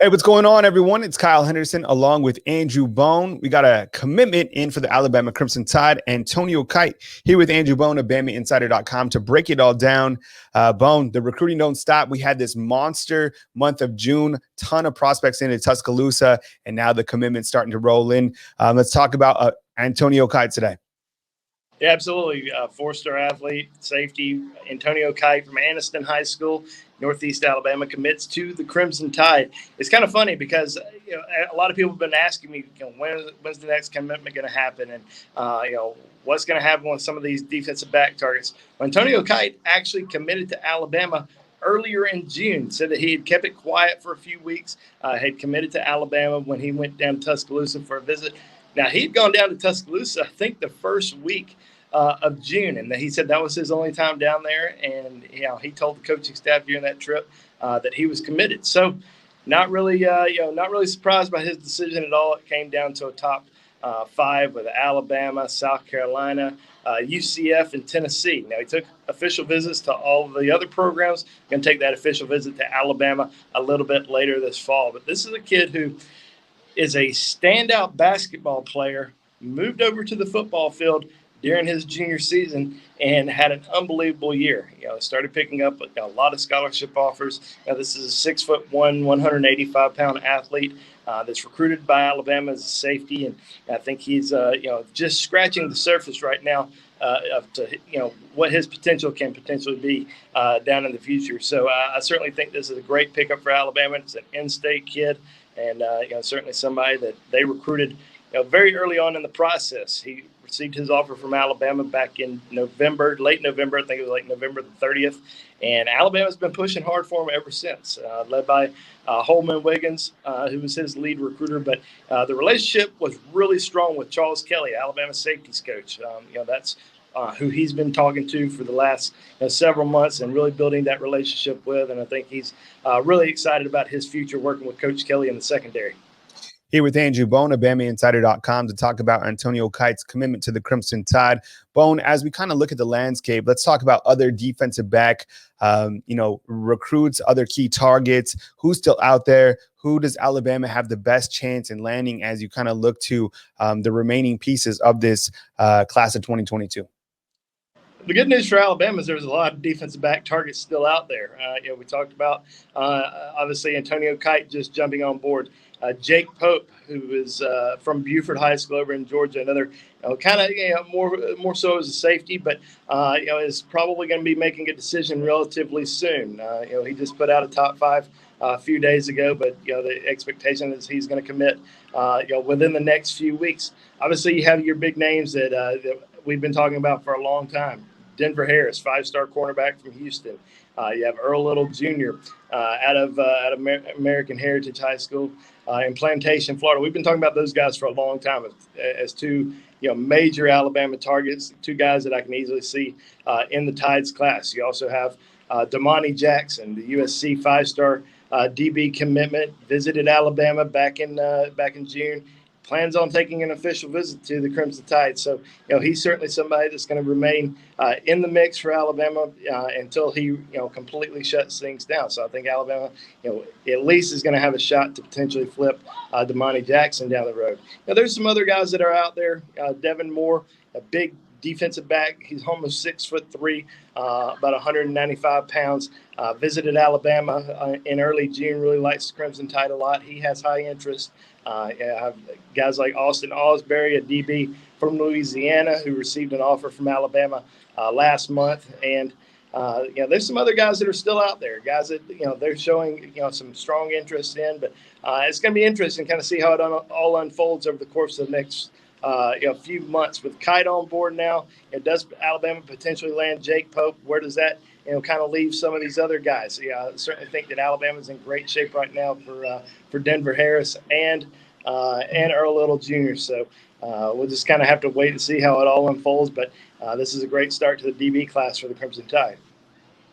Hey, what's going on, everyone? It's Kyle Henderson along with Andrew Bone. We got a commitment in for the Alabama Crimson Tide. Antonio Kite here with Andrew Bone of BamaInsider.com to break it all down. Bone, the recruiting don't stop. We had this monster month of June, ton of prospects into Tuscaloosa, and now the commitment's starting to roll in. Let's talk about Antonio Kite today. Yeah, absolutely. Four-star athlete, safety, Antonio Kite from Anniston High School, Northeast Alabama, commits to the Crimson Tide. It's kind of funny because a lot of people have been asking me, when's the next commitment going to happen, and what's going to happen with some of these defensive back targets. Well, Antonio Kite actually committed to Alabama earlier in June, said that he had kept it quiet for a few weeks, had committed to Alabama when he went down to Tuscaloosa for a visit. Now, he'd gone down to Tuscaloosa, I think, the first week of June, and he said that was his only time down there. And he told the coaching staff during that trip that he was committed. So, not really surprised by his decision at all. It came down to a top 5 with Alabama, South Carolina, UCF, and Tennessee. Now, he took official visits to all of the other programs. Going to take that official visit to Alabama a little bit later this fall. But this is a kid who is a standout basketball player, moved over to the football field during his junior season and had an unbelievable year. Started picking up a lot of scholarship offers. This is a 6'1", 185-pound athlete that's recruited by Alabama as a safety, and I think he's just scratching the surface right now of what his potential can potentially be down in the future. So I certainly think this is a great pickup for Alabama. It's an in-state kid, and certainly somebody that they recruited very early on in the process. He received his offer from Alabama back in November, late November. I think it was like November the 30th. And Alabama's been pushing hard for him ever since, led by Holman Wiggins, who was his lead recruiter. But the relationship was really strong with Charles Kelly, Alabama's safeties coach. That's who he's been talking to for the last several months and really building that relationship with. And I think he's really excited about his future working with Coach Kelly in the secondary. Here with Andrew Bone of BamaInsider.com to talk about Antonio Kite's commitment to the Crimson Tide. Bone, as we kind of look at the landscape, let's talk about other defensive back, recruits, other key targets. Who's still out there? Who does Alabama have the best chance in landing as you kind of look to the remaining pieces of this class of 2022? The good news for Alabama is there's a lot of defensive back targets still out there. We talked about, obviously, Antonio Kite just jumping on board. Jake Pope, who is from Buford High School over in Georgia, another more so as a safety, but is probably going to be making a decision relatively soon. He just put out a top 5 a few days ago, but the expectation is he's going to commit within the next few weeks. Obviously, you have your big names that we've been talking about for a long time. Denver Harris, 5-star cornerback from Houston. You have Earl Little Jr. Out of American Heritage High School in Plantation, Florida. We've been talking about those guys for a long time as two major Alabama targets, 2 guys that I can easily see in the Tides class. You also have Damani Jackson, the USC 5-star DB commitment, visited Alabama back in June. Plans on taking an official visit to the Crimson Tide. So, he's certainly somebody that's going to remain in the mix for Alabama until he, completely shuts things down. So I think Alabama, at least is going to have a shot to potentially flip Damani Jackson down the road. Now, there's some other guys that are out there. Devin Moore, a big defensive back. He's almost 6'3", about 195 pounds. Visited Alabama in early June. Really likes the Crimson Tide a lot. He has high interest. I have guys like Austin Osbury, a DB from Louisiana, who received an offer from Alabama last month. And there's some other guys that are still out there, guys that they're showing some strong interest in. But it's going to be interesting to kind of see how it all unfolds over the course of the next few months. With Kite on board now, does Alabama potentially land Jake Pope? Where does that kind of leave some of these other guys? I certainly think that Alabama's in great shape right now for Denver Harris and Earl Little Jr. So we'll just kind of have to wait and see how it all unfolds. But this is a great start to the DB class for the Crimson Tide.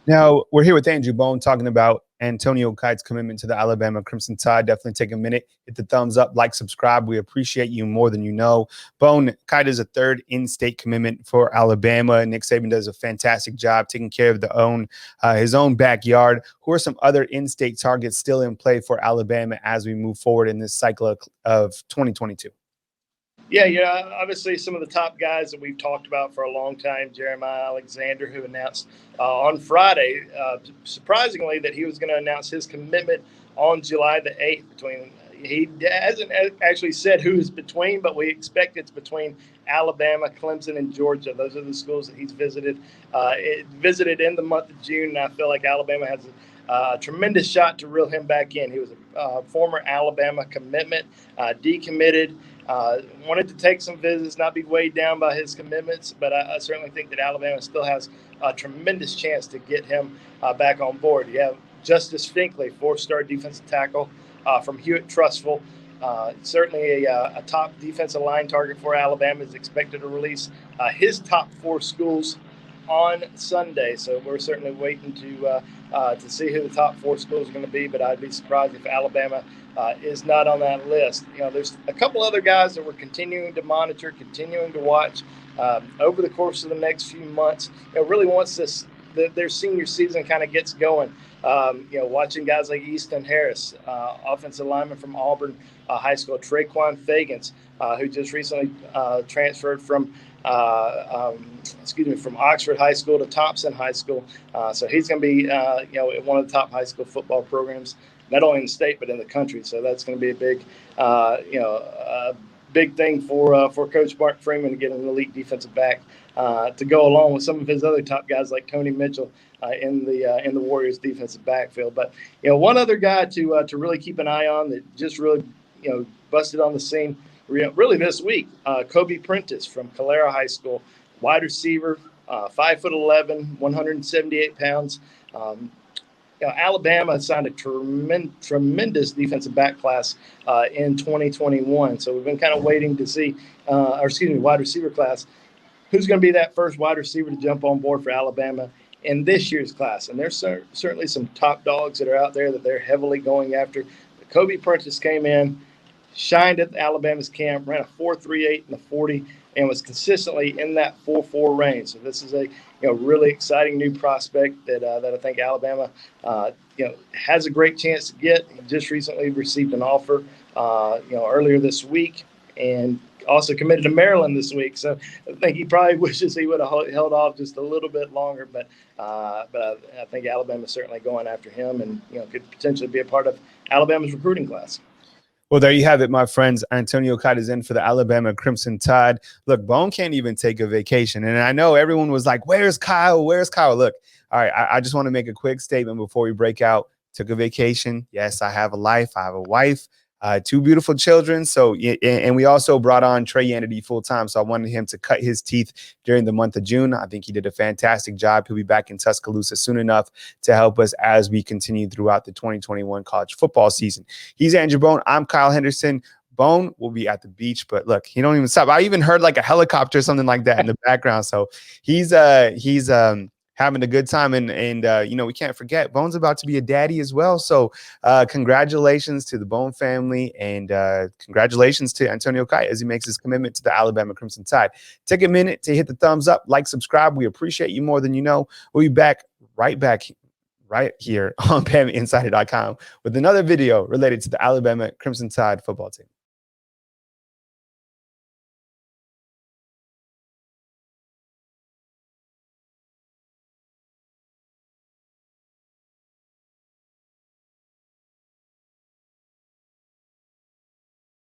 Now, we're here with Andrew Bone talking about Antonio Kite's commitment to the Alabama Crimson Tide. Definitely take a minute, hit the thumbs up, like, subscribe. We appreciate you more than you know. Bone, Kite is a third in-state commitment for Alabama. Nick Saban does a fantastic job taking care of his own backyard. Who are some other in-state targets still in play for Alabama as we move forward in this cycle of 2022? Yeah, obviously some of the top guys that we've talked about for a long time, Jeremiah Alexander, who announced on Friday, surprisingly, that he was going to announce his commitment on July the 8th. He hasn't actually said who is between, but we expect it's between Alabama, Clemson, and Georgia. Those are the schools that he's visited in the month of June, and I feel like Alabama has a tremendous shot to reel him back in. He was a former Alabama commitment, decommitted. Wanted to take some visits, not be weighed down by his commitments, but I certainly think that Alabama still has a tremendous chance to get him back on board. You have Justice Finkley, four-star defensive tackle from Hewitt-Trussville. Certainly a top defensive line target for Alabama, is expected to release his top 4 schools on Sunday. So we're certainly waiting to see who the top 4 schools are going to be, but I'd be surprised if Alabama is not on that list. There's a couple other guys that we're continuing to monitor, continuing to watch over the course of the next few months. Really once their senior season kind of gets going. Watching guys like Easton Harris, offensive lineman from Auburn High School, Traquan Fagans, who just recently transferred from Oxford High School to Thompson High School. So he's going to be, one of the top high school football programs, not only in the state but in the country. So that's going to be a big, big thing for Coach Mark Freeman to get an elite defensive back to go along with some of his other top guys like Tony Mitchell in the Warriors defensive backfield. But one other guy to really keep an eye on that just really busted on the scene really this week, Kobe Prentice from Calera High School, wide receiver, 5'11", 178 pounds. Alabama signed a tremendous defensive back class in 2021. So we've been kind of waiting to see, wide receiver class, who's going to be that first wide receiver to jump on board for Alabama in this year's class. And there's certainly some top dogs that are out there that they're heavily going after. But Kobe Prentice came in, shined at Alabama's camp, ran a 4.38 in the 40, and was consistently in that 4.4 range. So this is a really exciting new prospect that I think Alabama has a great chance to get. He just recently received an offer earlier this week, and also committed to Maryland this week. So I think he probably wishes he would have held off just a little bit longer. But I think Alabama's certainly going after him, and could potentially be a part of Alabama's recruiting class. Well, there you have it, my friends. Antonio Kite is in for the Alabama Crimson Tide. Look, Bone can't even take a vacation. And I know everyone was like, where's Kyle? Where's Kyle? Look, all right, I just want to make a quick statement before we break out. Took a vacation. Yes, I have a life. I have a wife, 2 beautiful children. So, and we also brought on Trey Yanity full time. So I wanted him to cut his teeth during the month of June. I think he did a fantastic job. He'll be back in Tuscaloosa soon enough to help us as we continue throughout the 2021 college football season. He's Andrew Bone. I'm Kyle Henderson. Bone will be at the beach, but look, he don't even stop. I even heard like a helicopter or something like that in the background. So he's having a good time. And we can't forget Bone's about to be a daddy as well. So congratulations to the Bone family, and congratulations to Antonio Kite as he makes his commitment to the Alabama Crimson Tide. Take a minute to hit the thumbs up, like, subscribe. We appreciate you more than you know. We'll be back right here on BamaInsider.com with another video related to the Alabama Crimson Tide football team.